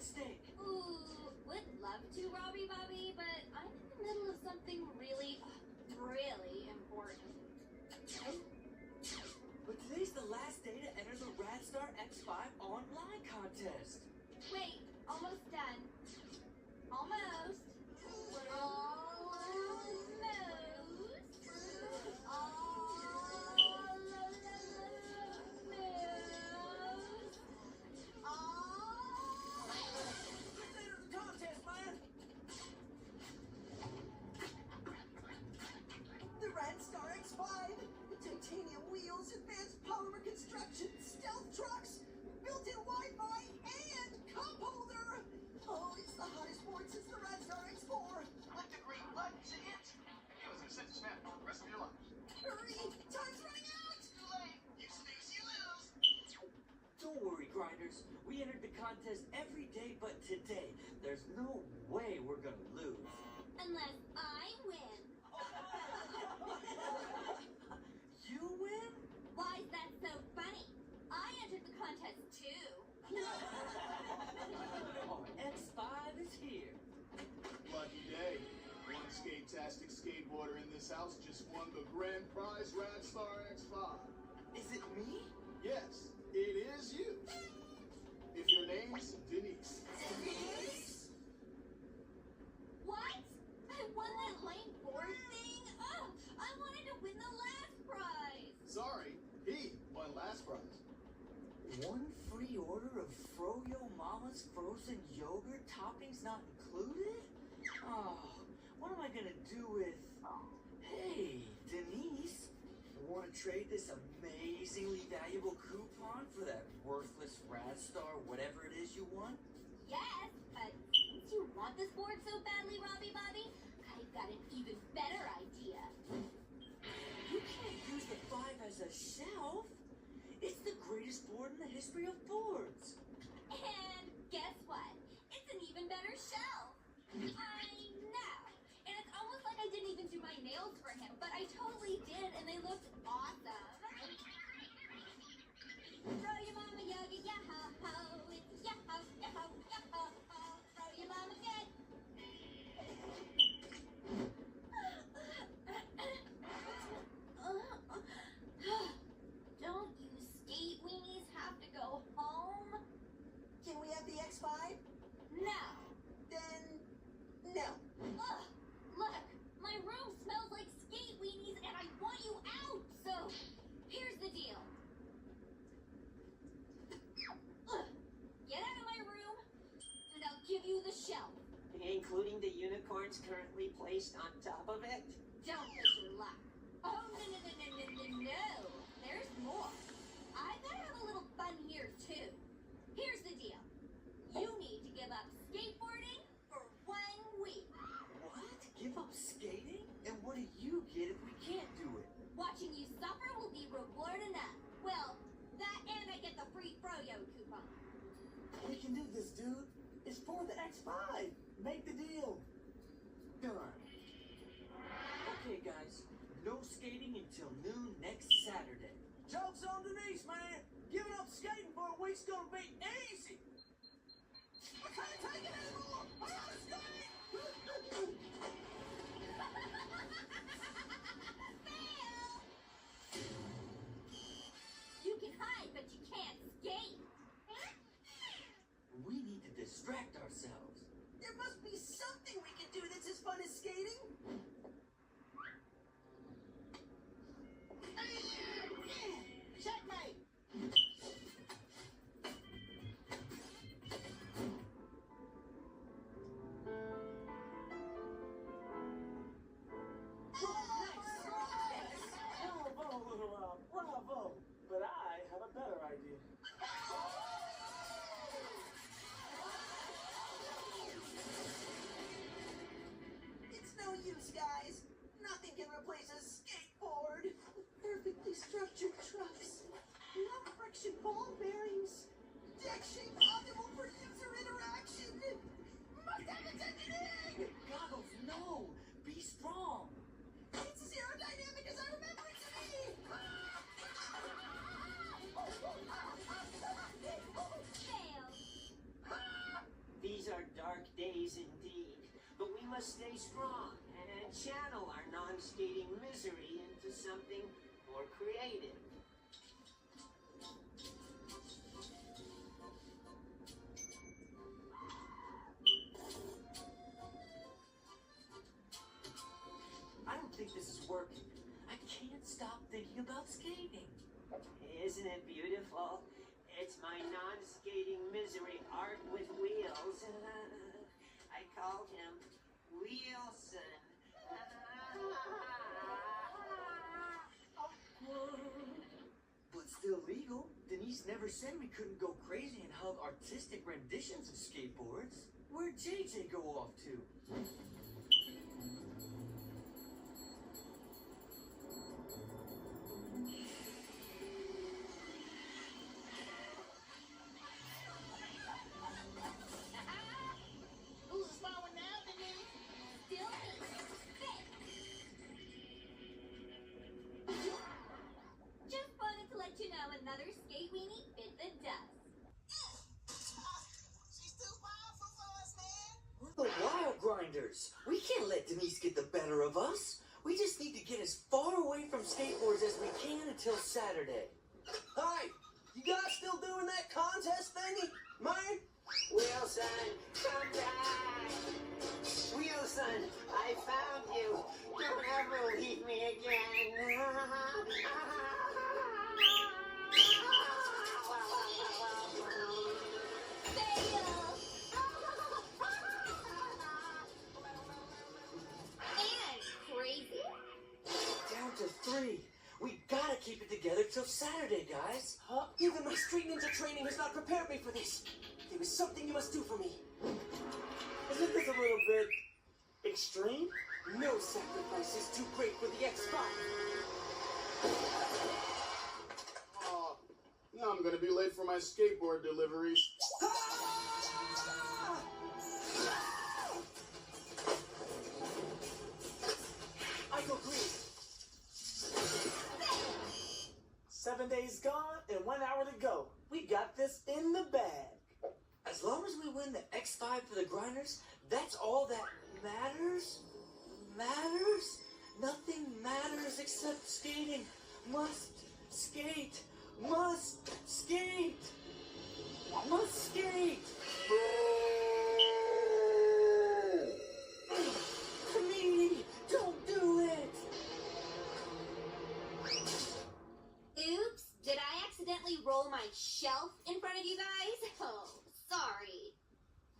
steak. Ooh, would love to, Robbie Bobby, but I'm in the middle of something really important. But today's the last day to enter the RadStar X5 online contest. Wait, almost done. Almost. The RadStar X5, titanium wheels, advanced polymer construction, stealth trucks, built-in Wi-Fi, and cup holder. Oh, it's the hottest board since the RadStar X4. Click the green button to hit. You as a Senseless man for the rest of your life. Hurry, time's running out. Too late. You snooze, you lose. Don't worry, grinders. We entered the contest every day, but today, there's no way we're gonna lose. Unless I win. You win? Why is that so funny? I entered the contest too. Our X5 is here. Lucky day. One skate-tastic skateboarder in this house just won the grand prize RadStar X5. Is it me? Yes, it is you. If your name's Denise. Denise? What? I won that lame board thing? Oh, I wanted to win the last prize. Sorry, he won last prize. One free order of Froyo Mama's frozen yogurt, toppings not included? Oh, what am I gonna do with... Hey, Denise, want to trade this amazingly valuable coupon for that worthless RadStar whatever it is you want? Yes, but since you want this board so badly, Robbie Bobby, I've got an even better idea. You can't use the 5 as a shelf. It's the greatest board in the history of boards. And guess what? It's an even better shelf. I know. And it's almost like I didn't even do my nails for him, but I totally did, and they looked awesome. Throw your mama yogi, yeah-ho-ho. It's yeah-ho, yeah-ho, yeah-ho-ho. Throw your mama good. Don't you skate weenies have to go home? Can we have the X5? No. Then, no. Ugh, look, my room smells like skate weenies and I want you out. So, here's the deal. Get out of my room and I'll give you the shelf. Including the unicorns currently placed on top of it? Don't push your luck. Oh, no. There's more. I gotta have a little fun here, too. Here's the deal. You need to give up skateboarding for 1 week. What? Give up skating? And what do you get if we can't do it? Watching you suffer will be reward enough. Well, that and I get the free Froyo coupon. We can do this, dude. It's for the X5. Make the deal. Done. Okay, guys. No skating until noon next Saturday. Joke's on Denise, man. Giving up skating for a week's gonna be easy. I can't take it anymore. I gotta skate. Fail! You can hide, but you can't skate. We need to distract ourselves. There must be something we can do that's as fun as skating. Checkmate! must stay strong and channel our non-skating misery into something more creative. I don't think this is working. I can't stop thinking about skating. Isn't it beautiful? It's my non-skating misery art with wheels. I called him Wheelson. But still legal. Denise never said we couldn't go crazy and hug artistic renditions of skateboards. Where'd JJ go off to? Who's flowing now, Denise? Still me. Just wanted to let you know another skate weenie bit the dust. She's too powerful for us, man. We're the Wild Grinders. We can't let Denise get the better of us. We just need to get as far away from skateboards as we can until Saturday. Hi, you guys still doing that contest thingy? Man? Wilson, come back! Wilson, I found you. Don't ever leave me again. And crazy. Down to 3. We gotta keep it together till Saturday, guys. Huh? Even my street ninja training has not prepared me for this. There is something you must do for me. Isn't this a little bit extreme? No sacrifice is too great for the X5. Oh, now I'm gonna be late for my skateboard deliveries. I go green. 7 days gone and 1 hour to go. We got this in the bag. As long as we win the X5 for the Grinders, that's all that matters. Matters? Nothing matters except skating. Must skate. Must skate. Must skate. Please, don't do it. Oops, did I accidentally roll my shelf in front of you guys? Oh, sorry.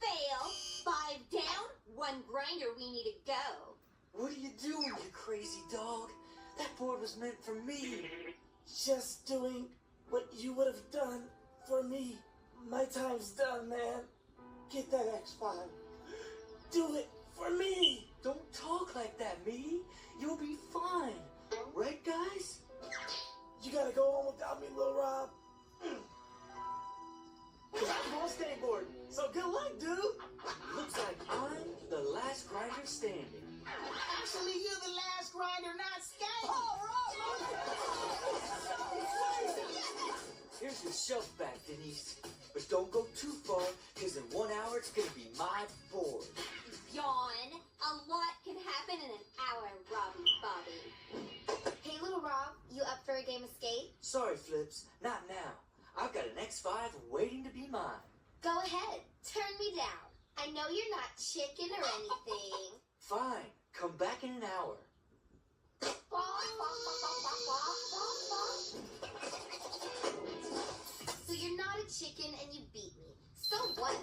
Fail. 5 down, 1 grinder weenie to go. What are you doing, you crazy dog? That board was meant for me. Just doing what you would have done for me. My time's done, man. Get that X5. Do it for me. Don't talk like that, me. You'll be fine. Right, guys? You gotta go on without me, Lil Rob. Cause I'm on skateboard. So good luck, dude. Looks like I'm the last grinder standing. Actually, you're the last grinder not skating. Here's your shelf back, Denise. But don't go too far, because in 1 hour it's gonna be my board. Yawn. A lot can happen in an hour, Robbie Bobby. Hey, Little Rob, you up for a game of skate? Sorry, Flips, not now. I've got an X5 waiting to be mine. Go ahead, turn me down. I know you're not chicken or anything. Fine, come back in an hour. So you're not a chicken and you beat me. So what?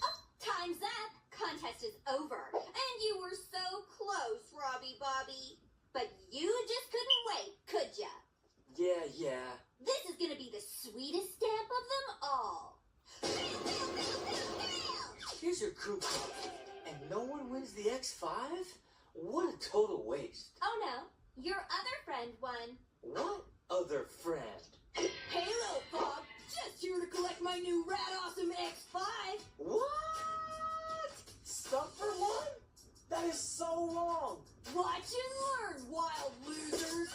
Oh, time's up. Contest is over. And you were so close, Robbie Bobby. But you just couldn't wait, could ya? Yeah. This is gonna be the sweetest stamp of them all. Here's your coupon. And no one wins the X5? What a total waste. Oh no, your other friend won. What other friend? Hey, Lil Rob, just here to collect my new rad awesome X5. What? Stuff for one? That is so wrong. Watch and learn, wild losers.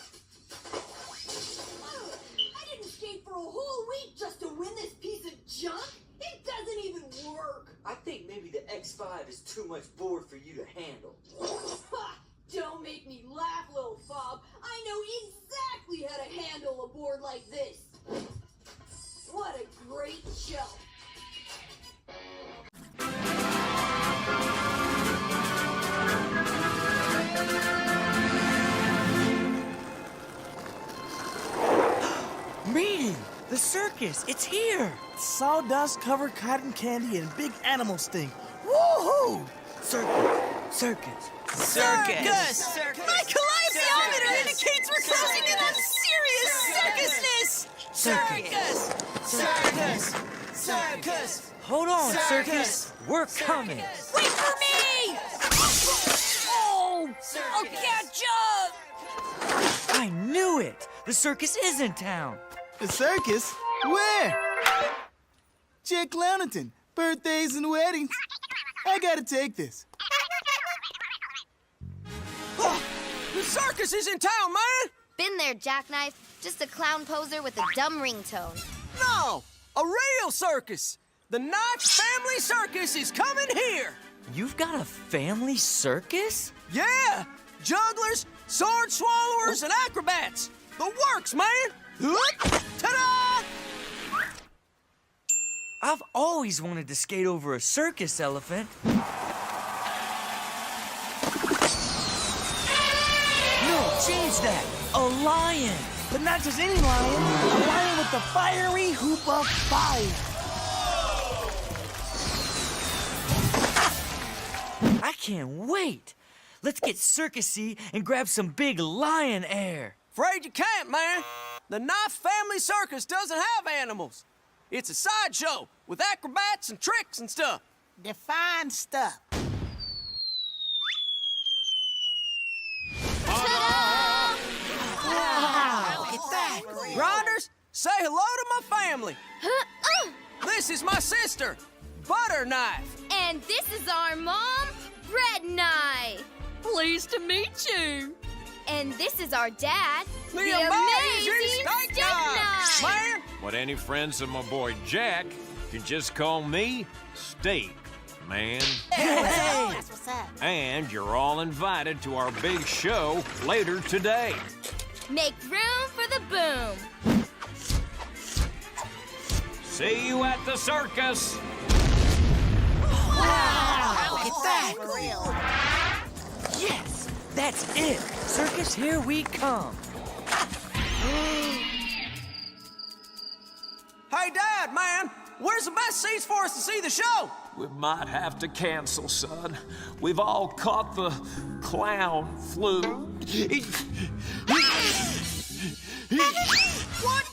Ugh, I didn't skate for a whole week just to win this piece of junk. It doesn't even work. I think maybe the X5 is too much board handle. Don't make me laugh, Lil Fob. I know exactly how to handle a board like this. What a great show. Meaning, the circus, it's here. Sawdust-covered cotton candy and big animal stink. Woohoo! Circus, circus, circus. My calliometer indicates we're closing in on serious circusness! Circus, circus, circus. Hold on, circus. We're coming. Wait for me! Oh! I'll catch up! I knew it. The circus is in town. The circus? Where? Chick Clownington. Birthdays and weddings. I gotta take this. Oh, the circus is in town, man! Been there, Jackknife. Just a clown poser with a dumb ringtone. No! A real circus! The Knife Family Circus is coming here! You've got a family circus? Yeah! Jugglers, sword swallowers, and acrobats! The works, man! Ta-da! I've always wanted to skate over a circus elephant. No, change that! A lion! But not just any lion. A lion with the fiery hoop of fire. I can't wait! Let's get circusy and grab some big lion air. Afraid you can't, man. The Knife Family Circus doesn't have animals. It's a sideshow with acrobats and tricks and stuff. Define stuff. Grinders, say hello to my family. This is my sister, Butter Knife. And this is our mom, Bread Knife. Pleased to meet you. And this is our dad, The amazing Steak Knife. Man, But any friends of my boy Jack can just call me Steak Man. That's what's up. And you're all invited to our big show later today. Make room for the boom. See you at the circus. Wow, look at that. Yes, that's it. Circus, here we come. hey, Dad, man, where's the best seats for us to see the show? We might have to cancel, son. We've all caught the clown flu. What?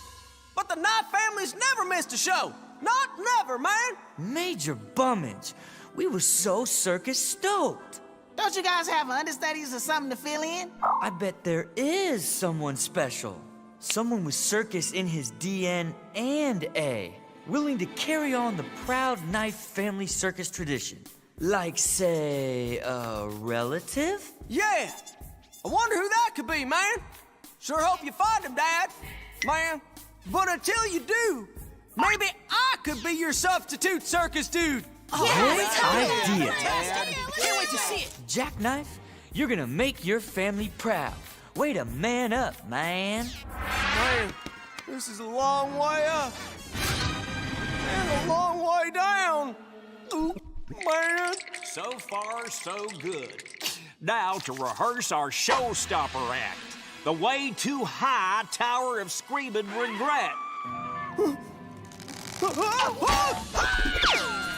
But the Knife family's never missed a show. Not never, man. Major bummage. We were so circus stoked. Don't you guys have understudies or something to fill in? I bet there is someone special. Someone with circus in his DNA, willing to carry on the proud Knife family circus tradition. Like, say, a relative? Yeah. I wonder who that could be, man. Sure hope you find him, Dad. Man, but until you do, maybe I could be your substitute circus dude. Great idea. Can't wait to see it. Jackknife, you're gonna make your family proud. Way to man up, man. Man, this is a long way up. And a long way down. Ooh, man. So far, so good. Now to rehearse our showstopper act. The way too high Tower of Screaming Regret.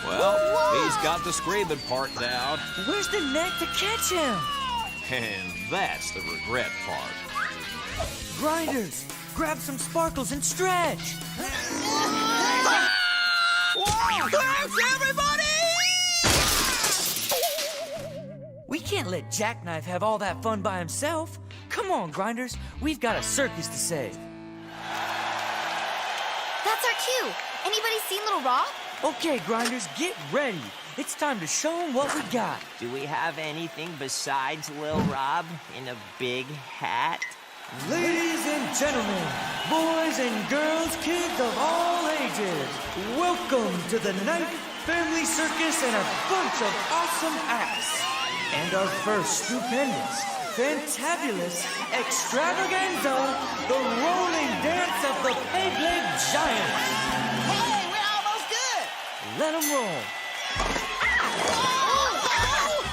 Well, he's got the screaming part down. Where's the net to catch him? And that's the regret part. Grinders, grab some sparkles and stretch. Whoa, thanks, everybody! We can't let Jackknife have all that fun by himself. Come on, Grinders, we've got a circus to save. That's our cue. Anybody seen Lil Rob? Okay, Grinders, get ready. It's time to show them what we got. Do we have anything besides Lil Rob in a big hat? Ladies and gentlemen, boys and girls, kids of all ages, welcome to the Knife Family Circus and a bunch of awesome acts. And our first stupendous, fantabulous, extravaganza, the rolling dance of the Beyblade Giants. Hey, we're almost good. Let them roll.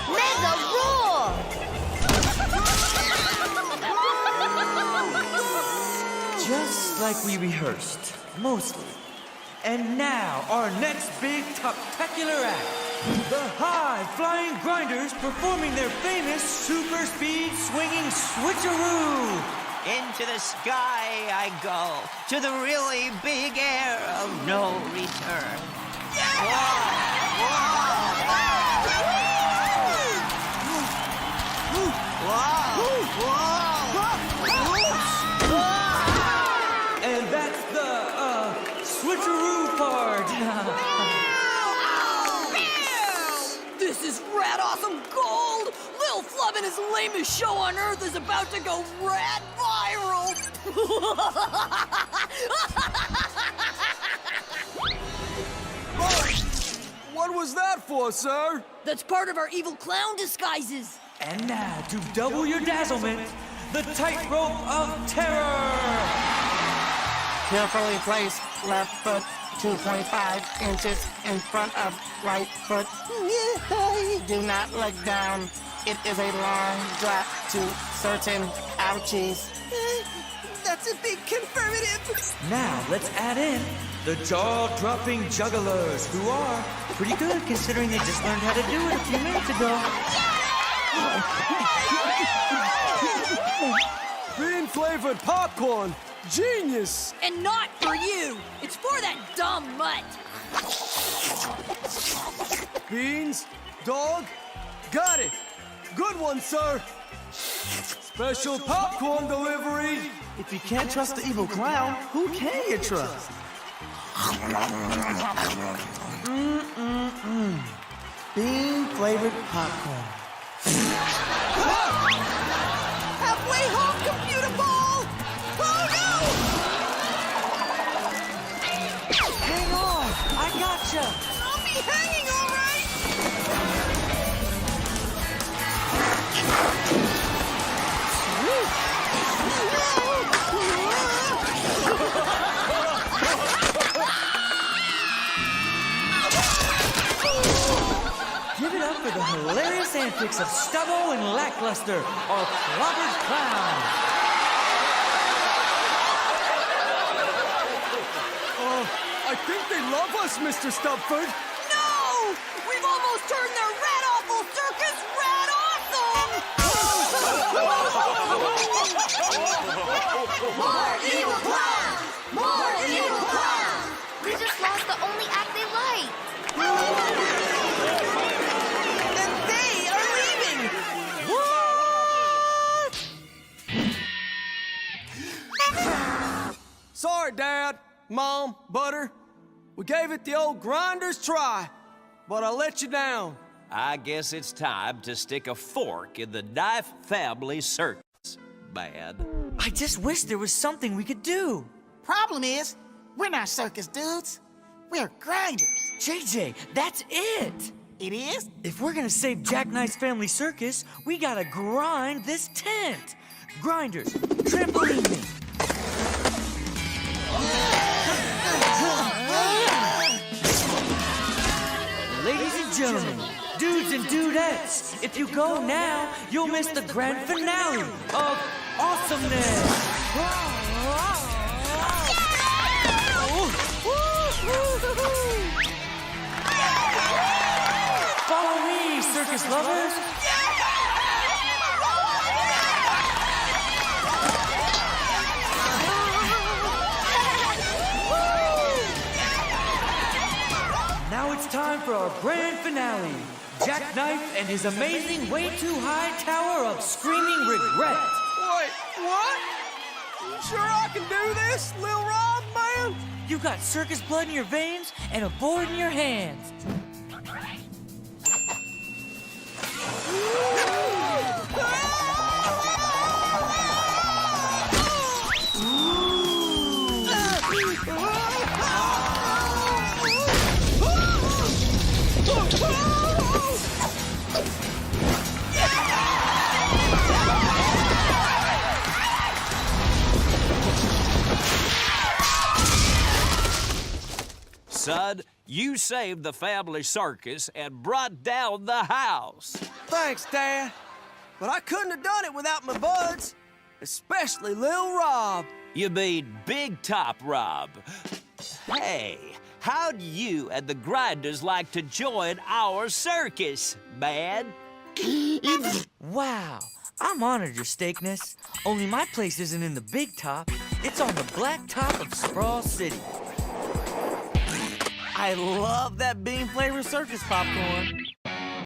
Mega roar! Just like we rehearsed, mostly. And now, our next big spectacular act. The high-flying grinders performing their famous super speed swinging switcheroo. Into the sky I go, to the really big air of no return. And that's the, switcheroo part. This is rad awesome gold! Lil Flub and his lamest show on Earth is about to go rad viral! What was that for, sir? That's part of our evil clown disguises! And now, to double your dazzlement, the tightrope of terror. Carefully place left foot 2.5 inches in front of right foot. Do not look down. It is a long drop to certain ouchies. That's a big confirmative. Now, let's add in the jaw-dropping jugglers, who are pretty good considering they just learned how to do it a few minutes ago. Bean-flavored popcorn. Genius! And not for you! It's for that dumb mutt! Beans, dog, got it. Good one, sir. Special popcorn delivery. If you can't trust the evil clown, who can you trust? Bean-flavored popcorn. Halfway home, computer ball! Oh no! Hang on! I gotcha! I'll be hanging, all right! Give it up for the hilarious antics of Stubbo and Lackluster, our clobbered clown. I think they love us, Mr. Stubford. No! We've almost turned their red awful circus red awesome! More evil clowns! More evil clowns! We just lost the only act they like. And they are leaving! What? Sorry, Dad, Mom, Butter. We gave it the old grinder's try, but I let you down. I guess it's time to stick a fork in the Knife family circus. Bad. I just wish there was something we could do. Problem is, we're not circus dudes. We're grinders. JJ, that's it! It is? If we're gonna save Jackknife's Family Circus, we gotta grind this tent. Grinders, trampoline me. Ladies and gentlemen, dudes and dudettes, if you go now, you'll miss the grand finale of awesomeness. Follow me, circus lovers. Now it's time for our grand finale. Jackknife and his amazing way too high tower of screaming regret. Wait, what? You sure I can do this, Lil Rob, man? You got circus blood in your veins and a board in your hands. son. You saved the family circus and brought down the house. Thanks, Dad. But I couldn't have done it without my buds, especially Lil Rob. You mean Big Top Rob. Hey, how'd you and the Grinders like to join our circus, man? Wow, I'm honored, your steakness. Only my place isn't in the Big Top. It's on the black top of Sprawl City. I love that bean-flavored circus popcorn.